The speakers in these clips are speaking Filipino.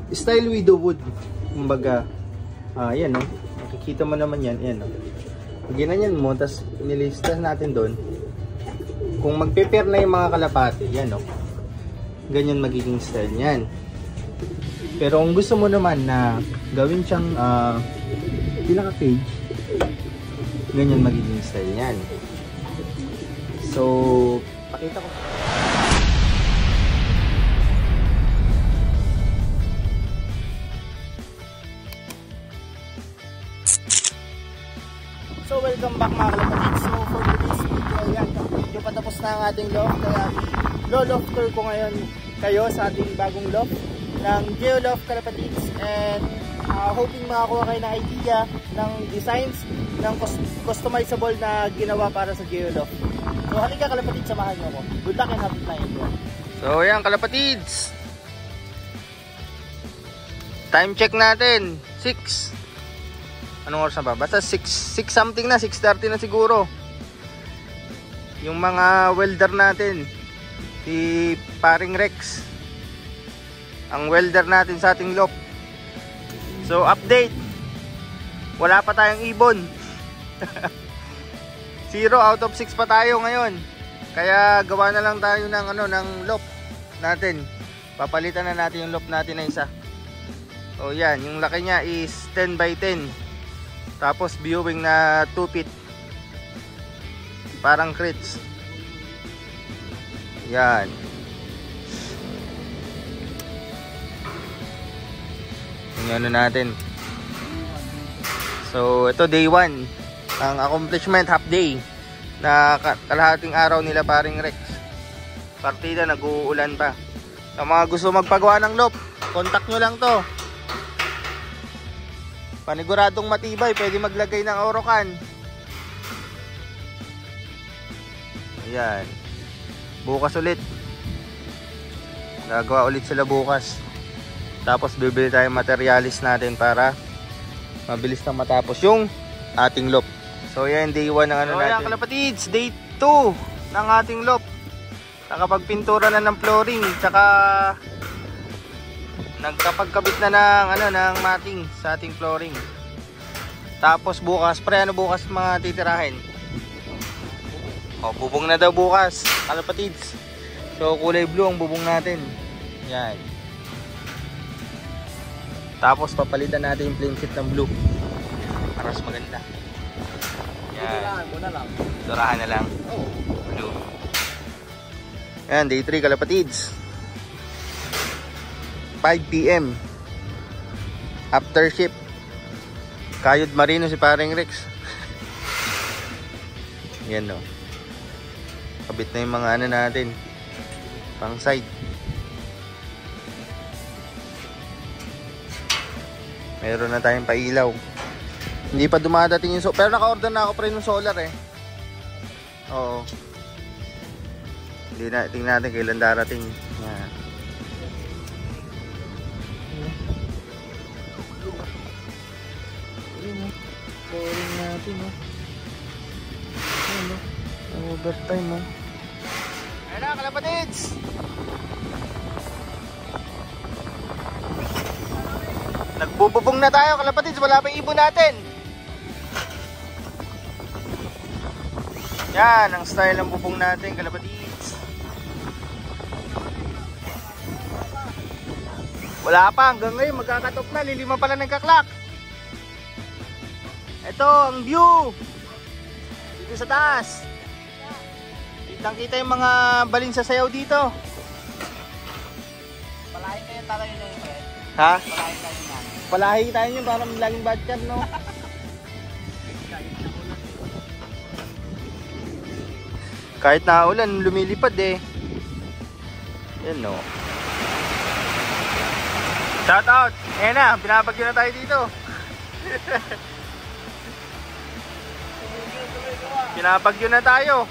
Style widow wood. Kumbaga, yan o. Makikita mo naman yan. Yan o. Ginanyan mo, tapos nilista natin doon. Kung magpe-pair na yung mga kalapati, yan o. Ganyan magiging style yan. Pero kung gusto mo naman na gawin siyang pinaka-cage, ganyan magiging style yan. So, pakita ko. So, welcome back mga kalapatid. So, for today's video, yan, medyo patapos na ang ating loft. Kaya, lo-loft tour ko ngayon kayo sa ating bagong loft ng Geoloft Kalapatids. And, hoping makakuha kayo ng idea ng designs ng customizable na ginawa para sa Geoloft. So, halika kalapatids, samahan nyo ako. Good luck and happy flying. So, yan kalapatids. Time check natin. 6. Anong oras na ba? Basta 6 something na, 6:30 na siguro. Yung mga welder natin, si Paring Rex, ang welder natin sa ating loft. So update, wala pa tayong ibon. 0 out of 6 pa tayo ngayon. Kaya gawa na lang tayo ng ng loft natin. Papalitan na natin yung loft natin na isa. So yan, yung laki niya is 10 by 10. Tapos viewing na 2 feet. Parang crits. Yan. Yung natin. So ito day 1. Ang accomplishment half day. Na kalahating araw nila Paring Rex. Partida nag-uulan pa. Sa mga gusto magpagawa ng loft, contact nyo lang to. Paniguradong matibay, pwede maglagay ng Orocan. Ayan. Bukas ulit. Gagawa ulit sila bukas. Tapos bibili tayong materialis natin para mabilis na matapos yung ating loft. So yan, day 1 ng natin. Yan kalapatids, day 2 ng ating loft. Nakapagpintura na ng flooring, tsaka nagkapagkabit na ng matting sa ating flooring. Tapos bukas, ano bukas mga titirahin? O, bubong na daw bukas, kalapatids. So kulay blue ang bubong natin. Yan. Tapos papalitan natin yung plain sheet ng blue para mas maganda. Yan. Durahan na lang. Blue. Yan, day 3 kalapatids. 5 PM after shift. Kayod marino si Paring Rex. Yan no. Kabit na yung mga natin pang side. Meron na tayong pailaw. Hindi pa dumadating yung pero naka-order na ako pre ng solar eh. Oo. Tingnan natin kailan darating. Yan. Flooring natin ano, overtime ayun na kalapatids. Nagbububong na tayo kalapatids, wala pa ibon natin. Yan ang style ng bubong natin kalapatids. Wala pa hanggang ngayon, magkakatop na, lilima pala nagkaklak. Ito ang view dito sa taas. Kitang-kita yung mga baling sa sayaw dito. Palahin kayo tayo yun eh. Ha? Palahin tayo yan. Palahin tayo yun para laging badger no. Kahit na ulan lumilipad eh. Yan no. Shout out. Ayan na, pinapagyo na tayo dito. Pinapagyo na tayo.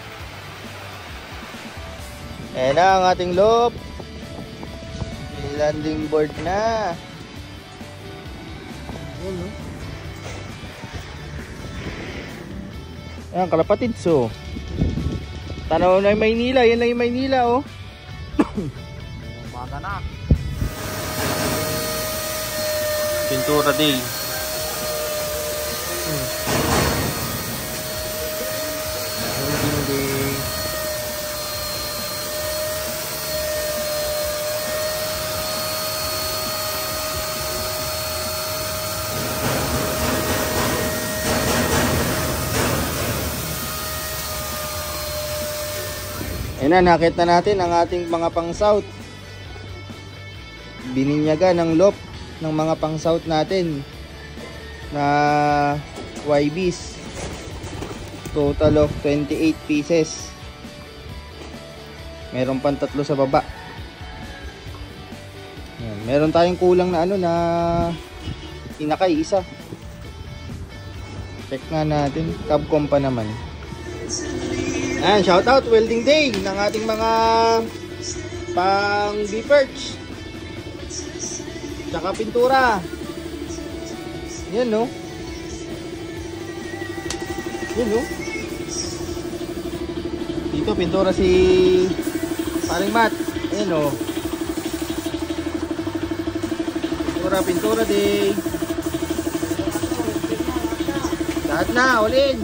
Ayan na ang ating loft. Landing board na. Ayan no. Ayan kalapatids oh. Tanaw na yung Maynila. Yan lang yung Maynila oh. Umaga na. Pintura day. Welding day. Ayan na, nakita natin ang ating mga pang-south. Bininyaga ng loop ng mga pang-south natin na YBs. Total of 28 pieces. Meron pang 3 sa baba. Ayan, meron tayong kulang na ano na inakay isa. Check nga natin. Capcom pa naman. Ayan, shoutout welding day ng ating mga pang B-perch tsaka pintura. Yan no. Yan no. Dito pintura si paring Matt. Ayan no. Pintura day. Lahat na, ulin.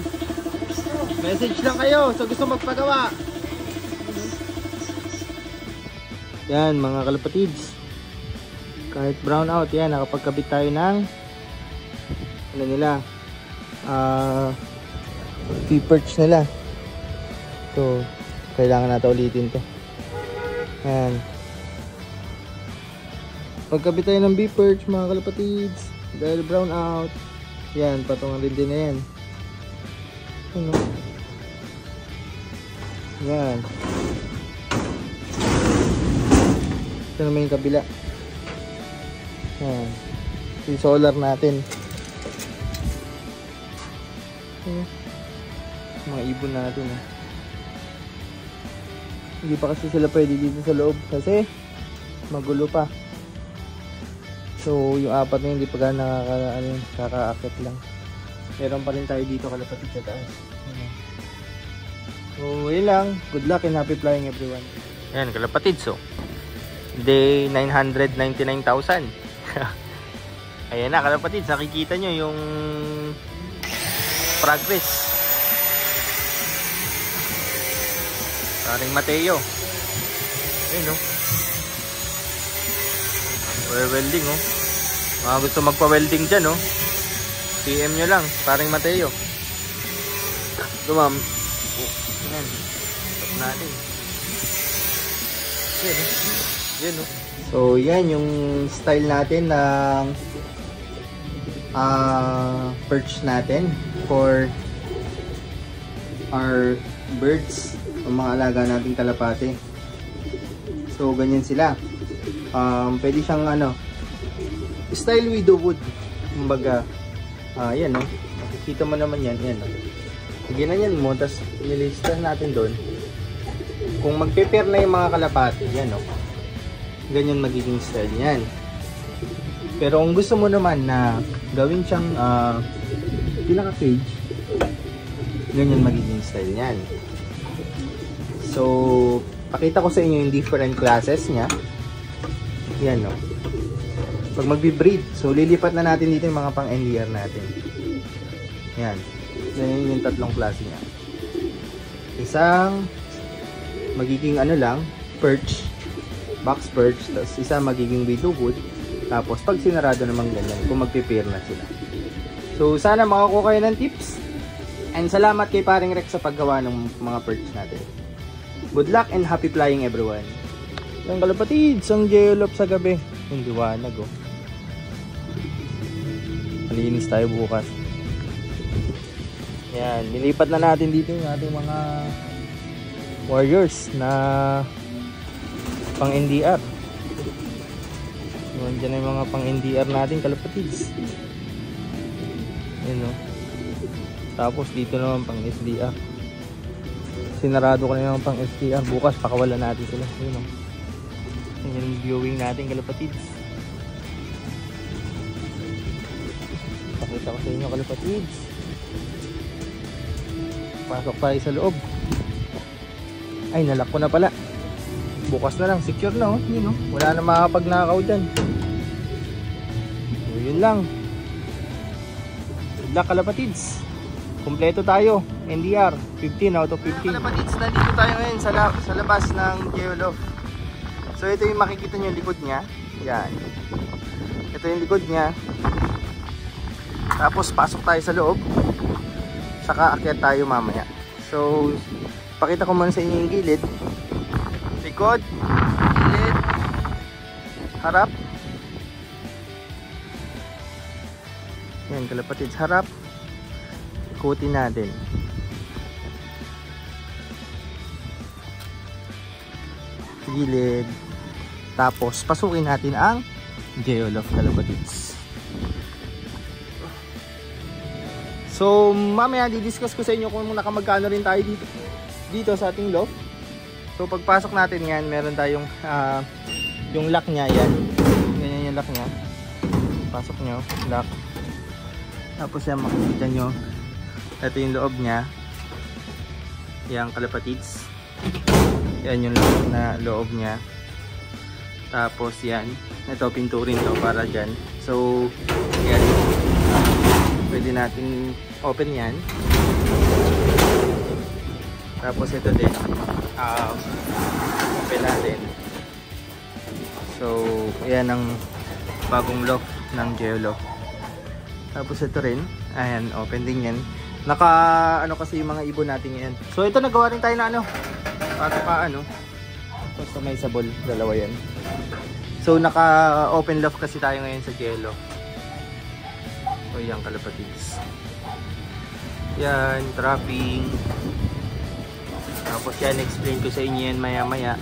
Message lang kayo sa gusto magpagawa. Yan mga kalapatids. Kahit brown out yan, nakapagkabit tayo ng ano nila, V-perch nila. So kailangan natin ulitin to. Yan. Pagkabit tayo ng V-perch mga kalapatids, dahil brown out, yan, patungan rin din na yan. Ano? Yan. Ito naman yung kabila. Yan. Yung solar natin. Mga ibon natin. Hindi pa kasi sila pwede dito sa loob kasi magulo pa. So yung apat na hindi pa nakakaakit lang. Meron pa rin tayo dito kalapatid sa taas. So yun lang. Good luck and happy flying everyone. Ayan kalapatid, so day 999,000. Ayan na kalapatid, nakikita nyo yung progress. Paring Mateo. Ayun no. Welding oh. Mga gusto magpa-welding dyan oh. PM nyo lang, paring Mateo. Ito ma'am. Ayan. Stop natin. Yan oh. Yan oh. So yan yung style natin ng perch natin for our birds, ang mga alaga nating kalapate. So ganyan sila. Pwede siyang ano, style widow wood. Kumbaga, yan no. Makikita mo naman yan, yan no. Ginanyan mo, tapos nilista natin doon. Kung magpe-pair na yung mga kalapate, yan no. Ganyan magiging style niyan. Pero kung gusto mo naman na gawin siyang pinaka-cage, ganyan magiging style niyan. So, pakita ko sa inyo yung different classes niya. Yan no. Pag magbi-breed, so lilipat na natin dito yung mga pang NDR natin. Yan. Yan yung tatlong klase niya. Isang magiging ano lang, perch, box perch, tapos isa magiging widow wood, tapos pag sinarado naman ganyan, kung magpe-pair na sila. So sana makakuha kayo ng tips, and salamat kay paring Rex sa paggawa ng mga perch natin. Good luck and happy flying everyone. Yung kalapatid, isang jelop sa gabi. Yung liwanag oh. Malinis tayo bukas. Yan, nilipat na natin dito yung ating mga warriors na pang NDR. Diyan na yung mga pang NDR natin kalapatids. Yan oh. Tapos dito naman pang SDR. Sinarado ko na naman pang SDR. Bukas pakawalan natin sila. Yan oh. Yan yung viewing natin kalapatids. Pakita ko sa inyo kalapatids. Pasok tayo sa loob. Ay, nalock ko na pala. Bukas na lang, secure na oh. Yun, oh. Wala na makakapagnakaw dyan. So yun lang. Good luck kalapatids. Kompleto tayo. NDR 15 out of 15. Kalapatids, nandito tayo ngayon sa labas ng Geolof. So ito yung makikita nyo yung likod nya. Yan. Ito yung likod nya. Tapos pasok tayo sa loob. Saka akyat tayo mamaya. So pakita ko muna sa inyo yung gilid. Likod, gilid, harap. Yan kalapatids, harap. Ikutin natin. Gilid. Tapos pasukin natin ang Geolof kalapatids. So mamaya di-discuss ko sa inyo kung nakamagkano rin tayo dito sa ating loft. So pagpasok natin yan, meron tayong yung lock nya, yan. Ganyan yung lock nya. Pasok nyo, lock. Tapos yan makikita nyo. Ito yung loob nya. Yan kalapatids. Yan yung loob nya. Tapos yan. Ito pinturin to para dyan. So yan. Pwede natin open yan. Tapos ito din. Open natin. So yan ang bagong loft ng Geolof. Tapos ito rin. Ayan, open din yan. Naka ano kasi yung mga ibon natin yan. So ito nagawa rin tayo na ano. Para pa ano. Basta may sabol, dalawa yan. So naka open loft kasi tayo ngayon sa Geolof. So yan kalapatids. Yan, trapping. Tapos yan, explain ko sa inyo yan maya maya.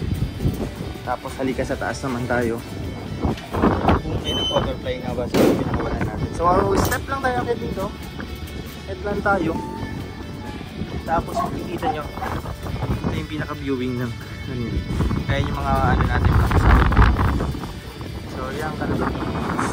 Tapos halika sa taas naman tayo. Kung may nag-butterfly nga ba sa pinakawalan natin. So step lang tayo agad dito. Head lang tayo. Tapos makikita nyo. Ito yung pinaka-viewing ng kaya yung mga ano natin makasama. So yan kalapatids.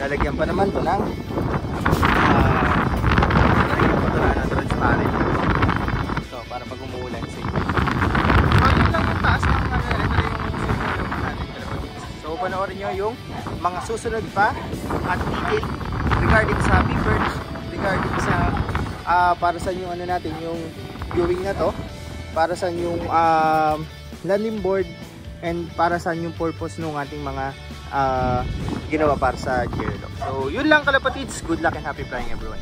Lalagyan pa naman ito ng transparent. So, para pag umuulan sa inyo. So, yun lang yung taas ng ito yung natin. So, panoorin nyo yung mga susunod pa at detail regarding sa beavers, regarding sa para sa yung ano natin, yung viewing na to, para sa yung landing board, and para sa yung purpose ng ating mga ginawa para sa Geolof. So yun lang kalapatids, good luck and happy flying everyone.